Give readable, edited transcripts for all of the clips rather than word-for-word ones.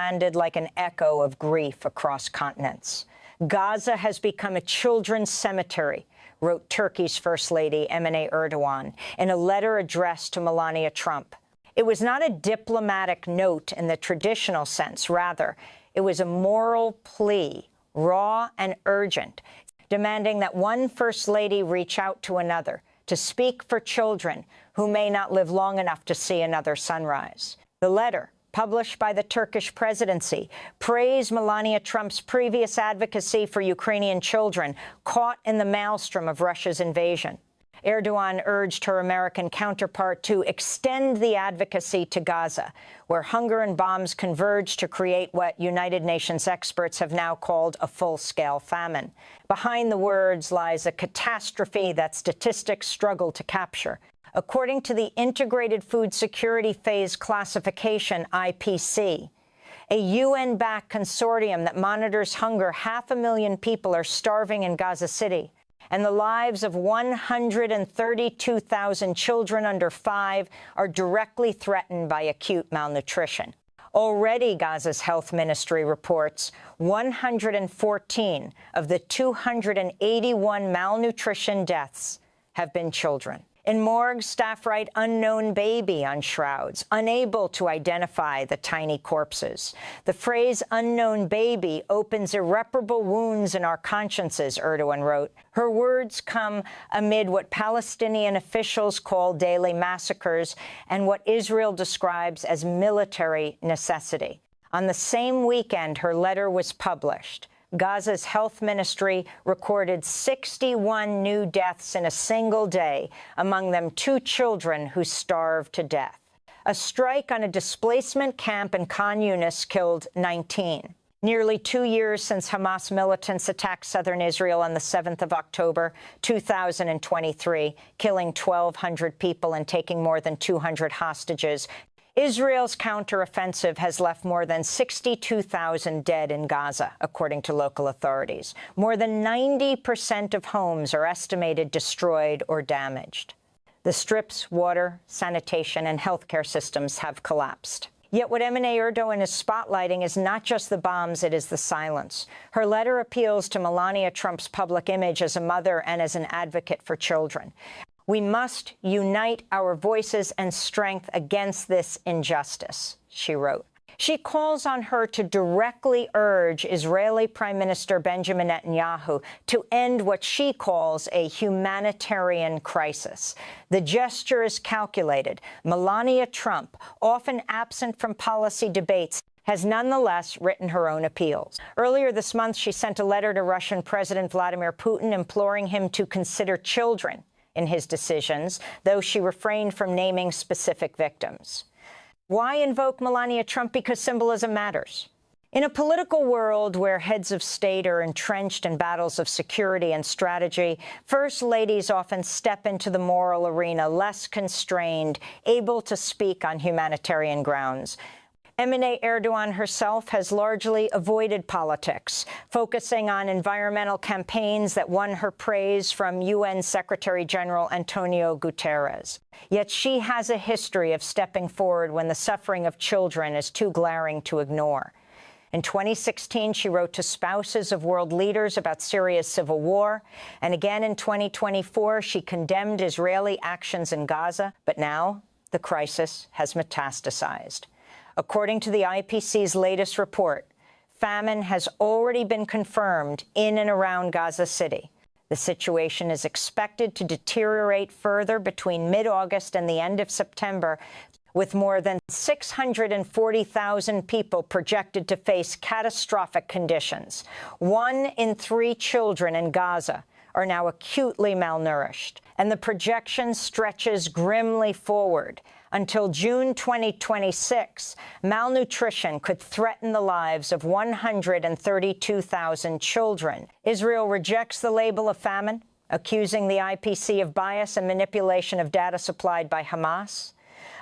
landed like an echo of grief across continents. Gaza has become a children's cemetery, wrote Turkey's First Lady Emine Erdogan in a letter addressed to Melania Trump. It was not a diplomatic note in the traditional sense. Rather, it was a moral plea, raw and urgent, demanding that one First Lady reach out to another to speak for children who may not live long enough to see another sunrise. The letter, published by the Turkish presidency, praised Melania Trump's previous advocacy for Ukrainian children caught in the maelstrom of Russia's invasion. Erdogan urged her American counterpart to extend the advocacy to Gaza, where hunger and bombs converge to create what United Nations experts have now called a full-scale famine. Behind the words lies a catastrophe that statistics struggle to capture. According to the Integrated Food Security Phase Classification, IPC, a UN-backed consortium that monitors hunger, 500,000 people are starving in Gaza City, and the lives of 132,000 children under 5 are directly threatened by acute malnutrition. Already, Gaza's health ministry reports 114 of the 281 malnutrition deaths have been children. In morgues, staff write unknown baby on shrouds, unable to identify the tiny corpses. The phrase unknown baby opens irreparable wounds in our consciences, Erdogan wrote. Her words come amid what Palestinian officials call daily massacres and what Israel describes as military necessity. On the same weekend her letter was published, Gaza's health ministry recorded 61 new deaths in a single day, among them 2 children who starved to death. A strike on a displacement camp in Khan Yunis killed 19. Nearly 2 years since Hamas militants attacked southern Israel on the 7th of October, 2023, killing 1,200 people and taking more than 200 hostages, Israel's counteroffensive has left more than 62,000 dead in Gaza, according to local authorities. More than 90% of homes are estimated destroyed or damaged. The Strip's water, sanitation, and healthcare systems have collapsed. Yet what Emine Erdogan is spotlighting is not just the bombs, it is the silence. Her letter appeals to Melania Trump's public image as a mother and as an advocate for children. We must unite our voices and strength against this injustice, she wrote. She calls on her to directly urge Israeli Prime Minister Benjamin Netanyahu to end what she calls a humanitarian crisis. The gesture is calculated. Melania Trump, often absent from policy debates, has nonetheless written her own appeals. Earlier this month, she sent a letter to Russian President Vladimir Putin imploring him to consider children in his decisions, though she refrained from naming specific victims. Why invoke Melania Trump? Because symbolism matters. In a political world where heads of state are entrenched in battles of security and strategy, first ladies often step into the moral arena less constrained, able to speak on humanitarian grounds. Emine Erdogan herself has largely avoided politics, focusing on environmental campaigns that won her praise from UN Secretary-General Antonio Guterres. Yet she has a history of stepping forward when the suffering of children is too glaring to ignore. In 2016, she wrote to spouses of world leaders about Syria's civil war, and again in 2024, she condemned Israeli actions in Gaza, but now the crisis has metastasized. According to the IPC's latest report, famine has already been confirmed in and around Gaza City. The situation is expected to deteriorate further between mid-August and the end of September, with more than 640,000 people projected to face catastrophic conditions. 1 in 3 children in Gaza are now acutely malnourished, and the projection stretches grimly forward. Until June 2026, malnutrition could threaten the lives of 132,000 children. Israel rejects the label of famine, accusing the IPC of bias and manipulation of data supplied by Hamas.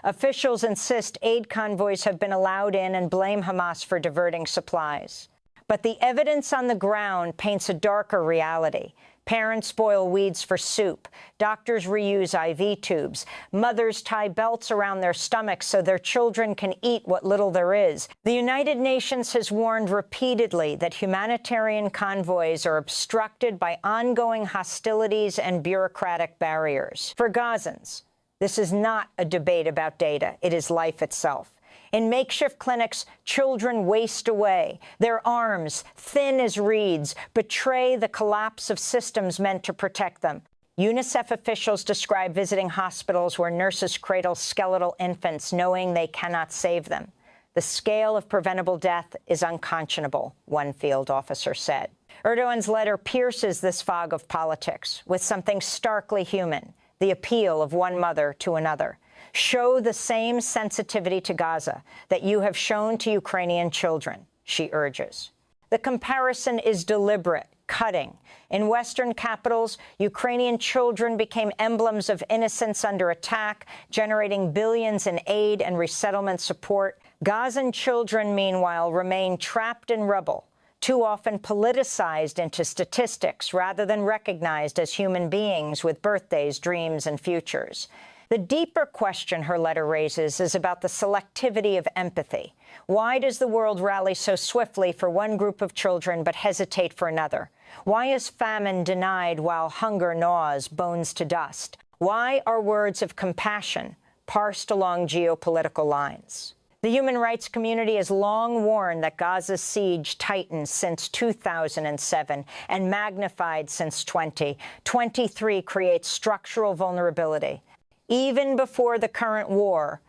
Officials insist aid convoys have been allowed in and blame Hamas for diverting supplies. But the evidence on the ground paints a darker reality. Parents boil weeds for soup. Doctors reuse IV tubes. Mothers tie belts around their stomachs so their children can eat what little there is. The United Nations has warned repeatedly that humanitarian convoys are obstructed by ongoing hostilities and bureaucratic barriers. For Gazans, this is not a debate about data. It is life itself. In makeshift clinics, children waste away. Their arms, thin as reeds, betray the collapse of systems meant to protect them. UNICEF officials describe visiting hospitals where nurses cradle skeletal infants, knowing they cannot save them. The scale of preventable death is unconscionable, one field officer said. Erdogan's letter pierces this fog of politics with something starkly human, the appeal of one mother to another. Show the same sensitivity to Gaza that you have shown to Ukrainian children, she urges. The comparison is deliberate, cutting. In Western capitals, Ukrainian children became emblems of innocence under attack, generating billions in aid and resettlement support. Gazan children, meanwhile, remain trapped in rubble, too often politicized into statistics rather than recognized as human beings with birthdays, dreams, and futures. The deeper question her letter raises is about the selectivity of empathy. Why does the world rally so swiftly for one group of children but hesitate for another? Why is famine denied while hunger gnaws bones to dust? Why are words of compassion parsed along geopolitical lines? The human rights community has long warned that Gaza's siege tightened since 2007 and magnified since 2023 creates structural vulnerability. Even before the current war,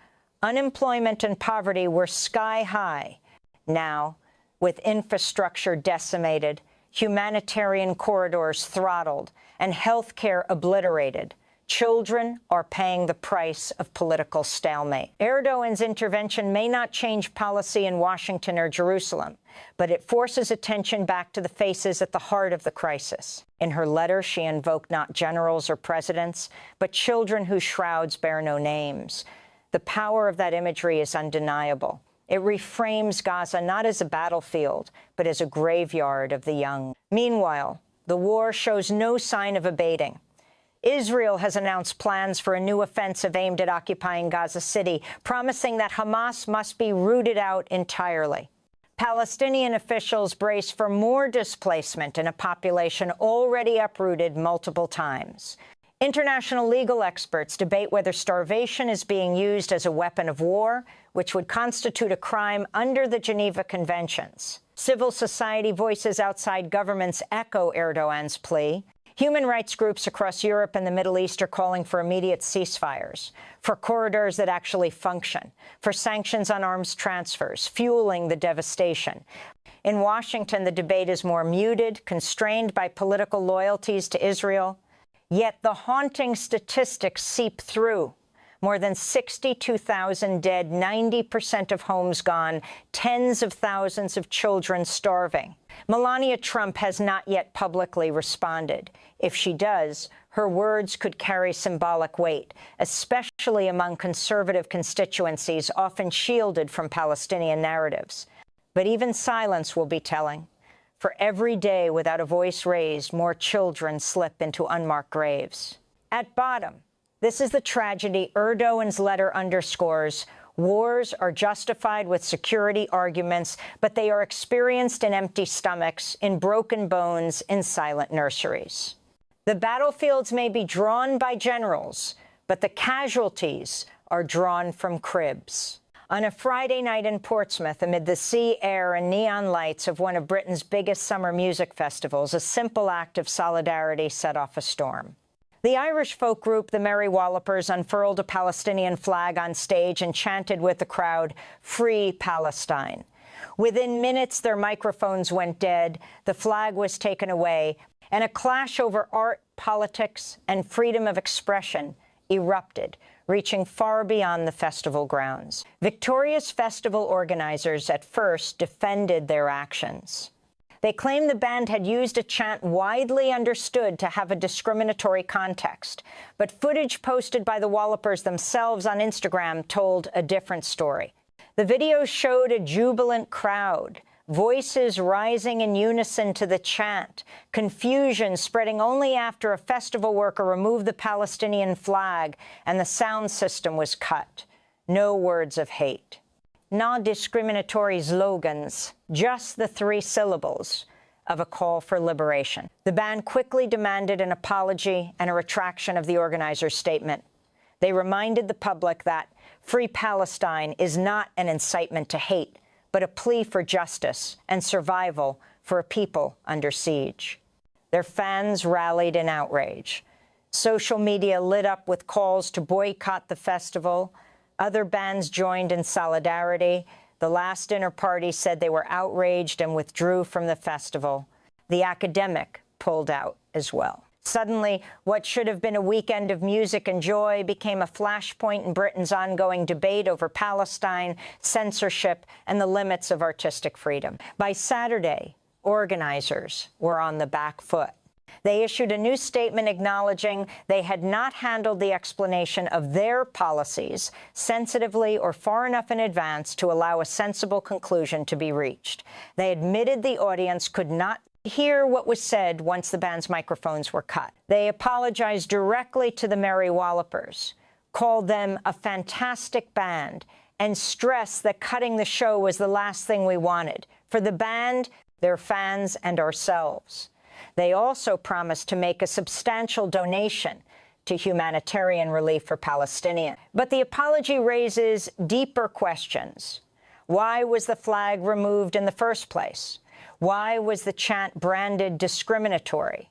unemployment and poverty were sky high. Now, with infrastructure decimated, humanitarian corridors throttled, and health care obliterated, children are paying the price of political stalemate. Erdogan's intervention may not change policy in Washington or Jerusalem, but it forces attention back to the faces at the heart of the crisis. In her letter, she invoked not generals or presidents, but children whose shrouds bear no names. The power of that imagery is undeniable. It reframes Gaza not as a battlefield, but as a graveyard of the young. Meanwhile, the war shows no sign of abating. Israel has announced plans for a new offensive aimed at occupying Gaza City, promising that Hamas must be rooted out entirely. Palestinian officials brace for more displacement in a population already uprooted multiple times. International legal experts debate whether starvation is being used as a weapon of war, which would constitute a crime under the Geneva Conventions. Civil society voices outside governments echo Erdogan's plea. Human rights groups across Europe and the Middle East are calling for immediate ceasefires, for corridors that actually function, for sanctions on arms transfers, fueling the devastation. In Washington, the debate is more muted, constrained by political loyalties to Israel. Yet the haunting statistics seep through. More than 62,000 dead, 90% of homes gone, tens of thousands of children starving. Melania Trump has not yet publicly responded. If she does, her words could carry symbolic weight, especially among conservative constituencies often shielded from Palestinian narratives. But even silence will be telling. For every day without a voice raised, more children slip into unmarked graves. At bottom, this is the tragedy Erdogan's letter underscores. Wars are justified with security arguments, but they are experienced in empty stomachs, in broken bones, in silent nurseries. The battlefields may be drawn by generals, but the casualties are drawn from cribs. On a Friday night in Portsmouth, amid the sea, air, and neon lights of one of Britain's biggest summer music festivals, a simple act of solidarity set off a storm. The Irish folk group the Merry Wallopers unfurled a Palestinian flag on stage and chanted with the crowd, "Free Palestine." Within minutes, their microphones went dead, the flag was taken away, and a clash over art, politics, and freedom of expression erupted, reaching far beyond the festival grounds. Victorious festival organizers at first defended their actions. They claimed the band had used a chant widely understood to have a discriminatory context, but footage posted by the Wallopers themselves on Instagram told a different story. The videos showed a jubilant crowd, voices rising in unison to the chant, confusion spreading only after a festival worker removed the Palestinian flag and the sound system was cut. No words of hate. No discriminatory slogans, just the 3 syllables of a call for liberation. The band quickly demanded an apology and a retraction of the organizers' statement. They reminded the public that Free Palestine is not an incitement to hate, but a plea for justice and survival for a people under siege. Their fans rallied in outrage. Social media lit up with calls to boycott the festival. Other bands joined in solidarity. The Last Dinner Party said they were outraged and withdrew from the festival. The Academic pulled out as well. Suddenly, what should have been a weekend of music and joy became a flashpoint in Britain's ongoing debate over Palestine, censorship, and the limits of artistic freedom. By Saturday, organizers were on the back foot. They issued a new statement acknowledging they had not handled the explanation of their policies sensitively or far enough in advance to allow a sensible conclusion to be reached. They admitted the audience could not hear what was said once the band's microphones were cut. They apologized directly to the Merry Wallopers, called them a fantastic band, and stressed that cutting the show was the last thing we wanted for the band, their fans, and ourselves. They also promised to make a substantial donation to humanitarian relief for Palestinians. But the apology raises deeper questions. Why was the flag removed in the first place? Why was the chant branded discriminatory?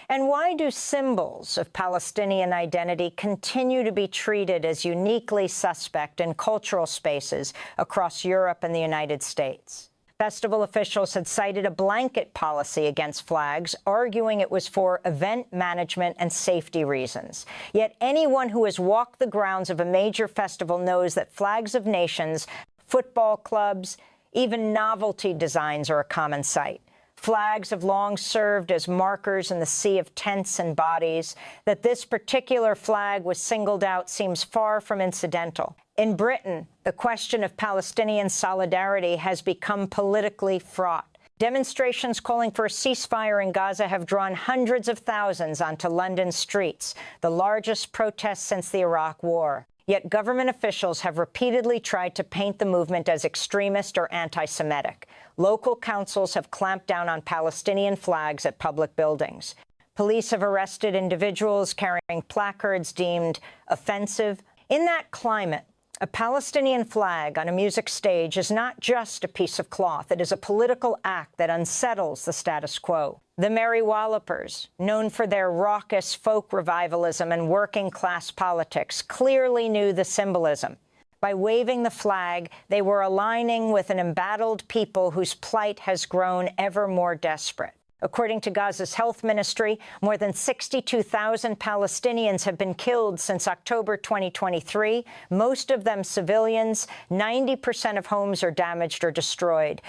And why do symbols of Palestinian identity continue to be treated as uniquely suspect in cultural spaces across Europe and the United States? Festival officials had cited a blanket policy against flags, arguing it was for event management and safety reasons. Yet anyone who has walked the grounds of a major festival knows that flags of nations, football clubs, even novelty designs are a common sight. Flags have long served as markers in the sea of tents and bodies. That this particular flag was singled out seems far from incidental. In Britain, the question of Palestinian solidarity has become politically fraught. Demonstrations calling for a ceasefire in Gaza have drawn hundreds of thousands onto London's streets, the largest protests since the Iraq War. Yet government officials have repeatedly tried to paint the movement as extremist or anti-Semitic. Local councils have clamped down on Palestinian flags at public buildings. Police have arrested individuals carrying placards deemed offensive. In that climate, a Palestinian flag on a music stage is not just a piece of cloth. It is a political act that unsettles the status quo. The Merry Wallopers, known for their raucous folk revivalism and working-class politics, clearly knew the symbolism. By waving the flag, they were aligning with an embattled people whose plight has grown ever more desperate. According to Gaza's health ministry, more than 62,000 Palestinians have been killed since October 2023, most of them civilians. 90% of homes are damaged or destroyed.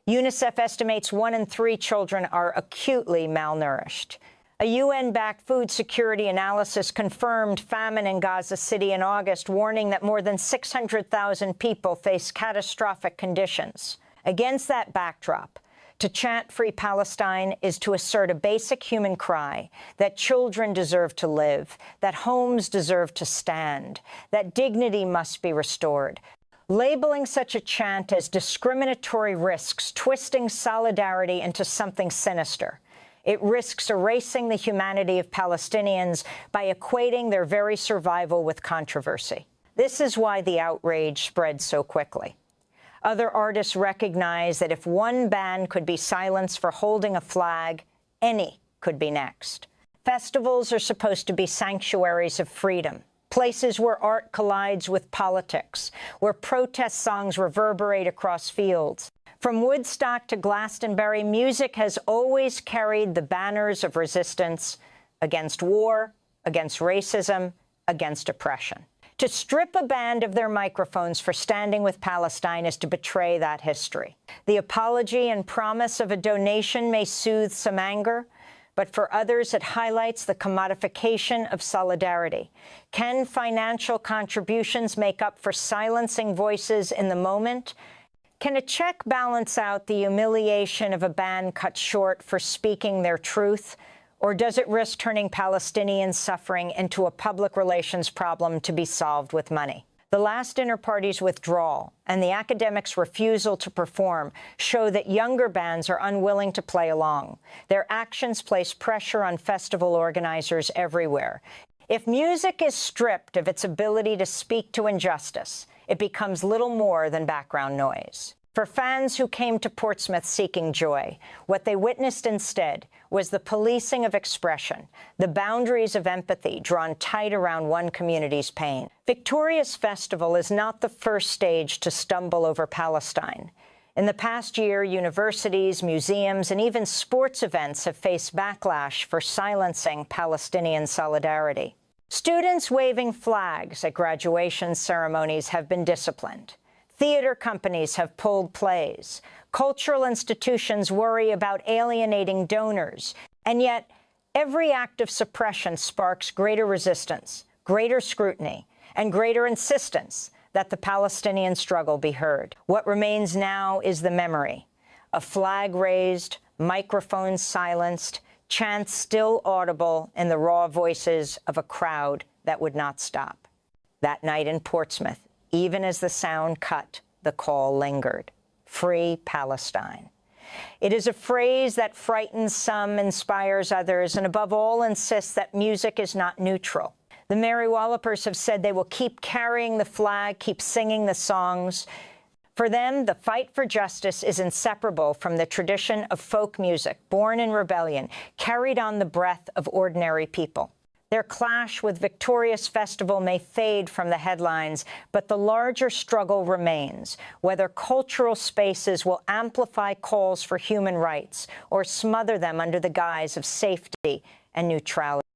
UNICEF estimates 1 in 3 children are acutely malnourished. A UN-backed food security analysis confirmed famine in Gaza City in August, warning that more than 600,000 people face catastrophic conditions. Against that backdrop, to chant Free Palestine is to assert a basic human cry that children deserve to live, that homes deserve to stand, that dignity must be restored. Labeling such a chant as discriminatory risks twisting solidarity into something sinister. It risks erasing the humanity of Palestinians by equating their very survival with controversy. This is why the outrage spread so quickly. Other artists recognize that if one band could be silenced for holding a flag, any could be next. Festivals are supposed to be sanctuaries of freedom, places where art collides with politics, where protest songs reverberate across fields. From Woodstock to Glastonbury, music has always carried the banners of resistance against war, against racism, against oppression. To strip a band of their microphones for standing with Palestine is to betray that history. The apology and promise of a donation may soothe some anger, but for others it highlights the commodification of solidarity. Can financial contributions make up for silencing voices in the moment? Can a check balance out the humiliation of a ban cut short for speaking their truth? Or does it risk turning Palestinian suffering into a public relations problem to be solved with money? The last inter-party's withdrawal and the academics' refusal to perform show that younger bands are unwilling to play along. Their actions place pressure on festival organizers everywhere. If music is stripped of its ability to speak to injustice, it becomes little more than background noise. For fans who came to Portsmouth seeking joy, what they witnessed instead was the policing of expression, the boundaries of empathy drawn tight around one community's pain. Victoria's festival is not the first stage to stumble over Palestine. In the past year, universities, museums, and even sports events have faced backlash for silencing Palestinian solidarity. Students waving flags at graduation ceremonies have been disciplined. Theater companies have pulled plays. Cultural institutions worry about alienating donors. And yet, every act of suppression sparks greater resistance, greater scrutiny, and greater insistence that the Palestinian struggle be heard. What remains now is the memory. A flag raised, microphones silenced, chants still audible in the raw voices of a crowd that would not stop. That night in Portsmouth, even as the sound cut, the call lingered. Free Palestine. It is a phrase that frightens some, inspires others, and above all insists that music is not neutral. The Mary Wallopers have said they will keep carrying the flag, keep singing the songs. For them, the fight for justice is inseparable from the tradition of folk music, born in rebellion, carried on the breath of ordinary people. Their clash with Victoria's festival may fade from the headlines, but the larger struggle remains, whether cultural spaces will amplify calls for human rights or smother them under the guise of safety and neutrality.